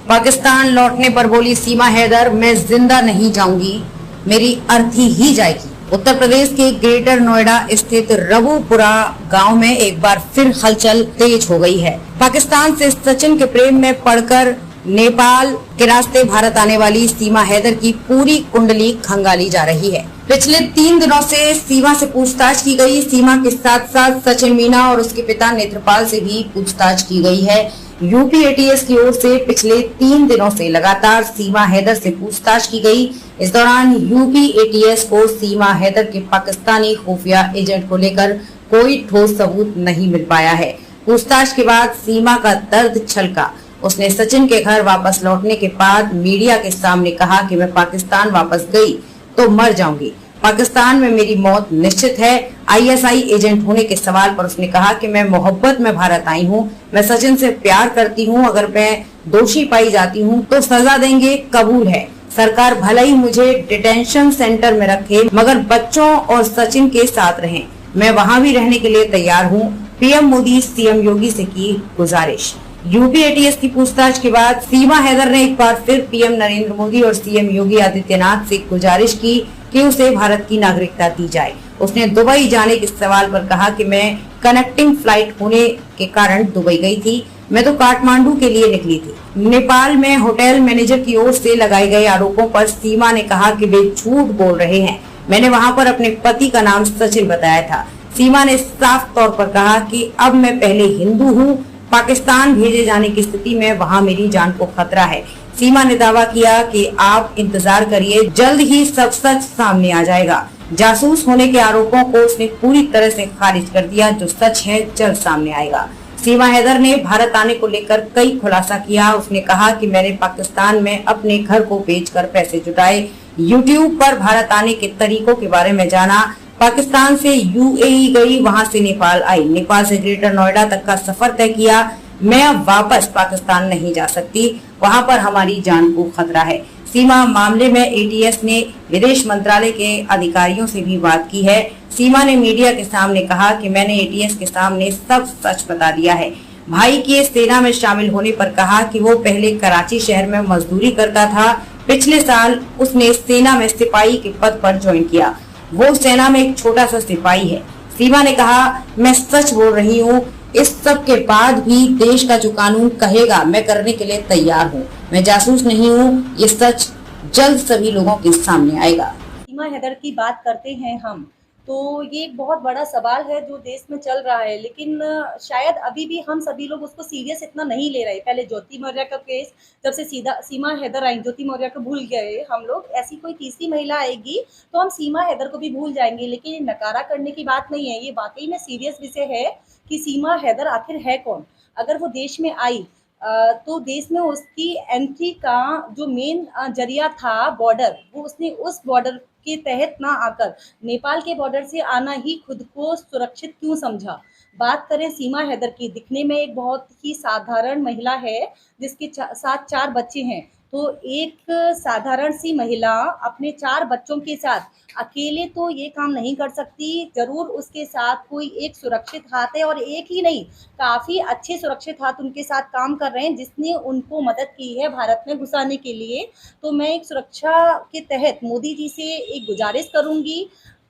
पाकिस्तान लौटने पर बोली सीमा हैदर, मैं जिंदा नहीं जाऊंगी, मेरी अर्थी ही जाएगी। उत्तर प्रदेश के ग्रेटर नोएडा स्थित रवुपुरा गांव में एक बार फिर हलचल तेज हो गई है। पाकिस्तान से सचिन के प्रेम में पड़कर नेपाल के रास्ते भारत आने वाली सीमा हैदर की पूरी कुंडली खंगाली जा रही है। पिछले 3 दिनों से सीमा से पूछताछ की गई। सीमा के साथ साथ सचिन मीना और उसके पिता नेत्रपाल से भी पूछताछ की गई है। यूपी एटीएस की ओर से पिछले 3 दिनों से लगातार सीमा हैदर से पूछताछ की गई। इस दौरान यूपी एटीएस को सीमा हैदर के पाकिस्तानी खुफिया एजेंट को लेकर कोई ठोस सबूत नहीं मिल पाया है। पूछताछ के बाद सीमा का दर्द छलका। उसने सचिन के घर वापस लौटने के बाद मीडिया के सामने कहा कि मैं पाकिस्तान वापस गई तो मर जाऊंगी, पाकिस्तान में मेरी मौत निश्चित है। आईएसआई एजेंट होने के सवाल पर उसने कहा कि मैं मोहब्बत में भारत आई हूँ, मैं सचिन से प्यार करती हूँ, अगर मैं दोषी पाई जाती हूँ तो सजा देंगे, कबूल है। सरकार भले ही मुझे डिटेंशन सेंटर में रखे मगर बच्चों और सचिन के साथ रहें, मैं वहाँ भी रहने के लिए तैयार हूँ। पीएम मोदी सीएम योगी से की गुजारिश। यूपी एटीएस की पूछताछ के बाद सीमा हैदर ने एक बार फिर पीएम नरेंद्र मोदी और सीएम योगी आदित्यनाथ से गुजारिश की कि उसे भारत की नागरिकता दी जाए। उसने दुबई जाने के सवाल पर कहा कि मैं कनेक्टिंग फ्लाइट होने के कारण दुबई गई थी, मैं तो काठमांडू के लिए निकली थी। नेपाल में होटल मैनेजर की ओर से लगाए गए आरोपों पर सीमा ने कहा कि वे झूठ बोल रहे हैं, मैंने वहां पर अपने पति का नाम सचिन बताया था। सीमा ने साफ तौर पर कहा कि अब मैं पहले हिंदू हूँ, पाकिस्तान भेजे जाने की स्थिति में वहां मेरी जान को खतरा है। सीमा ने दावा किया कि आप इंतजार करिए, जल्द ही सब सच सामने आ जाएगा। जासूस होने के आरोपों को उसने पूरी तरह से खारिज कर दिया, जो सच है जल्द सामने आएगा। सीमा हैदर ने भारत आने को लेकर कई खुलासा किया। उसने कहा कि मैंने पाकिस्तान में अपने घर को बेचकर पैसे जुटाए, यूट्यूब पर भारत आने के तरीकों के बारे में जाना, पाकिस्तान से यूएई गई, वहां से नेपाल आई, नेपाल से ग्रेटर नोएडा तक का सफर तय किया। मैं अब वापस पाकिस्तान नहीं जा सकती, वहां पर हमारी जान को खतरा है। सीमा मामले में एटीएस ने विदेश मंत्रालय के अधिकारियों से भी बात की है। सीमा ने मीडिया के सामने कहा कि मैंने एटीएस के सामने सब सच बता दिया है। भाई के सेना में शामिल होने पर कहा कि वो पहले कराची शहर में मजदूरी करता था, पिछले साल उसने सेना में सिपाही के पद पर ज्वाइन किया, वो सेना में एक छोटा सा सिपाही है। सीमा ने कहा, मैं सच बोल रही हूँ, इस सब के बाद भी देश का जो कानून कहेगा मैं करने के लिए तैयार हूँ, मैं जासूस नहीं हूँ, ये सच जल्द सभी लोगों के सामने आएगा। सीमा हैदर की बात करते हैं हम, तो ये एक बहुत बड़ा सवाल है जो देश में चल रहा है, लेकिन शायद अभी भी हम सभी लोग उसको सीरियस इतना नहीं ले रहे। पहले ज्योति मौर्य का केस, जब से सीमा हैदर आई, ज्योति मौर्य को भूल गए हम लोग, ऐसी कोई तीसरी महिला आएगी तो हम सीमा हैदर को भी भूल जाएंगे। लेकिन ये नकारा करने की बात नहीं है, ये वाकई में सीरियस विषय है कि सीमा हैदर आखिर है कौन। अगर वो देश में आई तो देश में उसकी एंट्री का जो मेन जरिया था बॉर्डर, वो उसने उस बॉर्डर के तहत ना आकर नेपाल के बॉर्डर से आना ही खुद को सुरक्षित क्यों समझा। बात करें सीमा हैदर की, दिखने में एक बहुत ही साधारण महिला है जिसके साथ 4 बच्चे हैं। तो एक साधारण सी महिला अपने 4 बच्चों के साथ अकेले तो ये काम नहीं कर सकती, जरूर उसके साथ कोई एक सुरक्षित हाथ है, और एक ही नहीं, काफ़ी अच्छे सुरक्षित हाथ उनके साथ काम कर रहे हैं जिसने उनको मदद की है भारत में घुसाने के लिए। तो मैं एक सुरक्षा के तहत मोदी जी से एक गुजारिश करूंगी,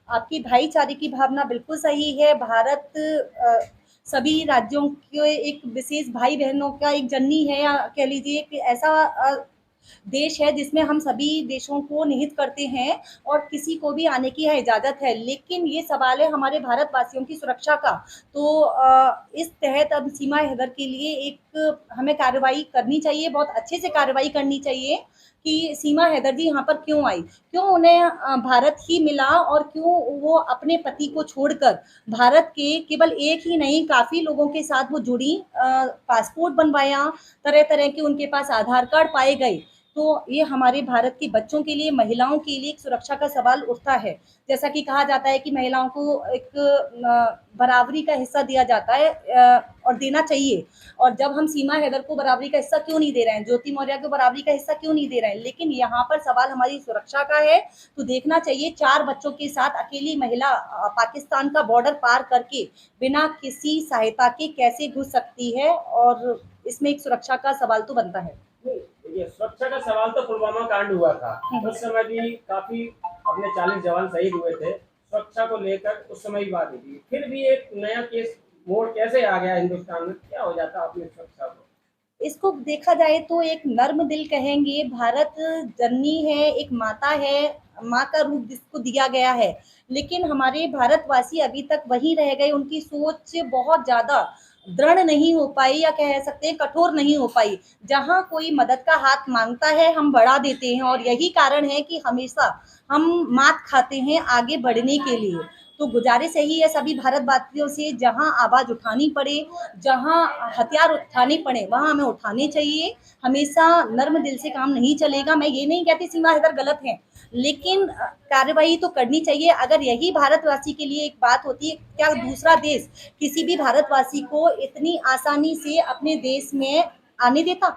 आपकी भाईचारे की भावना बिल्कुल सही है। भारत सभी राज्यों के एक विशेष भाई बहनों का एक जननी है, या कह लीजिए कि ऐसा देश है जिसमें हम सभी देशों को निहित करते हैं और किसी को भी आने की इजाज़त है। लेकिन ये सवाल है हमारे भारतवासियों की सुरक्षा का, तो इस तहत अब सीमा हैदर के लिए एक हमें कार्रवाई करनी चाहिए, बहुत अच्छे से कार्रवाई करनी चाहिए कि सीमा हैदर जी यहाँ पर क्यों आई, क्यों उन्हें भारत ही मिला, और क्यों वो अपने पति को छोड़कर भारत के केवल एक ही नहीं काफ़ी लोगों के साथ वो जुड़ी, पासपोर्ट बनवाया, तरह तरह के उनके पास आधार कार्ड पाए गए। तो ये हमारे भारत के बच्चों के लिए, महिलाओं के लिए एक सुरक्षा का सवाल उठता है। जैसा कि कहा जाता है कि महिलाओं को एक बराबरी का हिस्सा दिया जाता है और देना चाहिए, और जब हम सीमा हैदर को बराबरी का हिस्सा क्यों नहीं दे रहे हैं, ज्योति मौर्य को बराबरी का हिस्सा क्यों नहीं दे रहे हैं, लेकिन यहाँ पर सवाल हमारी सुरक्षा का है। तो देखना चाहिए 4 बच्चों के साथ अकेली महिला पाकिस्तान का बॉर्डर पार करके बिना किसी सहायता के कैसे घुस सकती है, और इसमें एक सुरक्षा का सवाल तो बनता है। देखिए सुरक्षा का सवाल तो पुलवामा कांड हुआ था, उस समय भी काफी अपने 40 जवान शहीद हुए थे। सुरक्षा को लेकर उस समय ही बात हुई थी, फिर भी एक नया केस मोड़ कैसे आ गया हिंदुस्तान में, क्या हो जाता अपनी सुरक्षा को? इसको देखा जाए तो एक नर्म दिल कहेंगे, भारत जननी है, एक माता है, माँ का रूप जिसको दिया गया है, लेकिन हमारे भारतवासी अभी तक वहीं रह गए, उनकी सोच बहुत ज़्यादा दृढ़ नहीं हो पाई या कह सकते हैं कठोर नहीं हो पाई। जहाँ कोई मदद का हाथ माँगता है, हम बढ़ा देते हैं और यही कारण है कि हमेशा हम मात खाते हैं आगे बढ़ने के लिए। तो गुजारिश यही है सभी भारतवासियों से, जहाँ आवाज़ उठानी पड़े, जहाँ हथियार उठाने पड़े, वहाँ हमें उठाने चाहिए। हमेशा नर्म दिल से काम नहीं चलेगा। मैं ये नहीं कहती सीमा हैदर गलत हैं, लेकिन कार्रवाई तो करनी चाहिए। अगर यही भारतवासी के लिए एक बात होती है, क्या दूसरा देश किसी भी भारतवासी को इतनी आसानी से अपने देश में आने देता?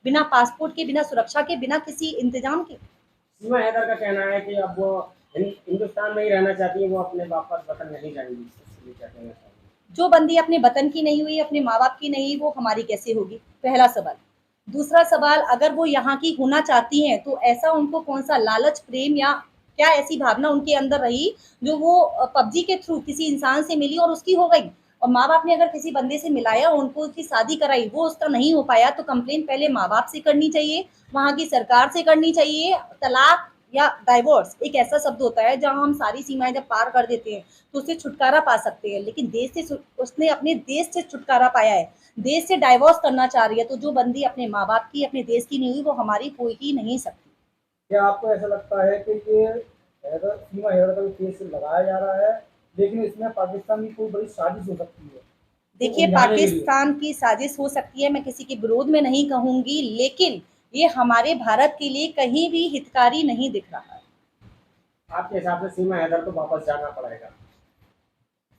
बिना पासपोर्ट के, बिना सुरक्षा के, बिना किसी इंतजाम के? सीमा हैदर का कहना है कि अब वो हिंदुस्तान में ही रहना चाहती है, वो अपने वापस वतन नहीं जाएंगी। इसलिए क्या कहना चाहिए? जो बंदी अपने वतन की नहीं हुई, अपने माँ बाप की नहीं, वो हमारी कैसे होगी? पहला सवाल। दूसरा सवाल, अगर वो यहाँ की होना चाहती हैं तो ऐसा उनको कौन सा लालच, प्रेम या क्या ऐसी भावना उनके अंदर रही जो वो पबजी के थ्रू किसी इंसान से मिली और उसकी हो गई? और माँ बाप ने अगर किसी बंदे से मिलाया, उनको उसकी शादी कराई, वो उसका नहीं हो पाया, तो कंप्लेन पहले माँ बाप से करनी चाहिए, वहाँ की सरकार से करनी चाहिए। तलाक या डाइवोर्स एक ऐसा शब्द होता है जहाँ हम सारी सीमाएं जब पार कर देते हैं तो उससे छुटकारा पा सकते हैं, लेकिन देश से उसने अपने देश से छुटकारा पाया है, देश से डाइवोर्स करना चाह रही है, तो जो बंदी अपने माँ बाप की, अपने देश की नहीं हुई, वो हमारी हो ही नहीं सकती। क्या आपको ऐसा लगता है कि ये सीमा हैदर का केस लगाया जा रहा है, लेकिन इसमें पाकिस्तान की कोई बड़ी साजिश हो सकती है? देखिए, उलझाने के लिए। पाकिस्तान की साजिश हो सकती है, मैं किसी के विरोध में नहीं कहूंगी, लेकिन ये हमारे भारत के लिए कहीं भी हितकारी नहीं दिख रहा है। आपके हिसाब से सीमा हैदर को वापस जाना पड़ेगा?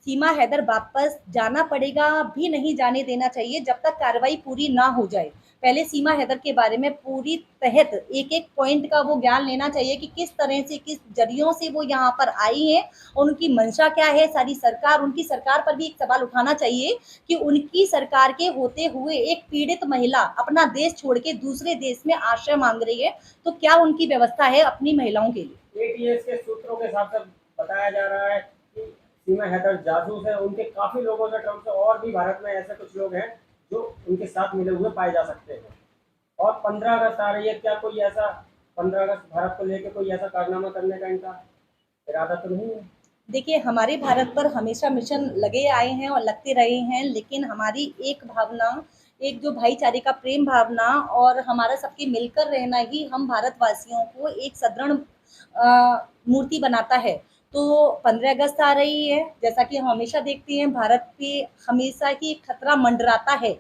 सीमा हैदर वापस जाना पड़ेगा भी नहीं जाने देना चाहिए जब तक कार्रवाई पूरी ना हो जाए। पहले सीमा हैदर के बारे में पूरी तहत एक-एक पॉइंट का वो ज्ञान लेना चाहिए कि किस तरह से, किस जरियों से वो यहाँ पर आई हैं और उनकी मंशा क्या है। सारी सरकार, उनकी सरकार पर भी एक सवाल उठाना चाहिए कि उनकी सरकार के होते हुए एक पीड़ित महिला अपना देश छोड़ के दूसरे देश में आश्रय माँग रही है, तो क्या उनकी व्यवस्था है अपनी महिलाओं के लिए? एटीएस के सूत्रों के हिसाब से बताया जा रहा है कि सीमा हैदर जासूस है, उनके काफी लोगों से ट्रम्प से, और भी भारत में ऐसे कुछ लोग हैं जो उनके साथ मिले हुए पाए जा सकते हैं। और 15 अगस्त आ रही है, क्या कोई ऐसा 15 अगस्त भारत को लेकर कोई ऐसा कारनामा करने का इनका इरादा तो नहीं है? देखिए, हमारे भारत पर हमेशा मिशन लगे आए हैं और लगते रहे हैं, लेकिन हमारी एक भावना, एक जो भाईचारे का प्रेम भावना और हमारा सबके मिलकर रहना ही हम भारतवासियों को एक सुदृढ़ मूर्ति बनाता है। तो 15 अगस्त आ रही है, जैसा कि हम हमेशा देखते हैं, भारत पे हमेशा ही एक खतरा मंडराता है।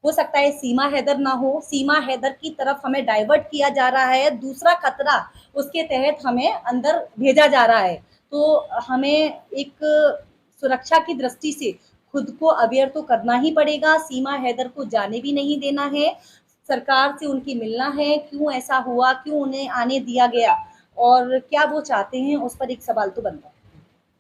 हो सकता है सीमा हैदर ना हो, सीमा हैदर की तरफ हमें डाइवर्ट किया जा रहा है, दूसरा खतरा उसके तहत हमें अंदर भेजा जा रहा है। तो हमें एक सुरक्षा की दृष्टि से खुद को अवेयर तो करना ही पड़ेगा, सीमा हैदर को जाने भी नहीं देना है, सरकार से उनकी मिलना है, क्यों ऐसा हुआ, क्यों उन्हें आने दिया गया और क्या वो चाहते हैं, उस पर एक सवाल तो बनता है।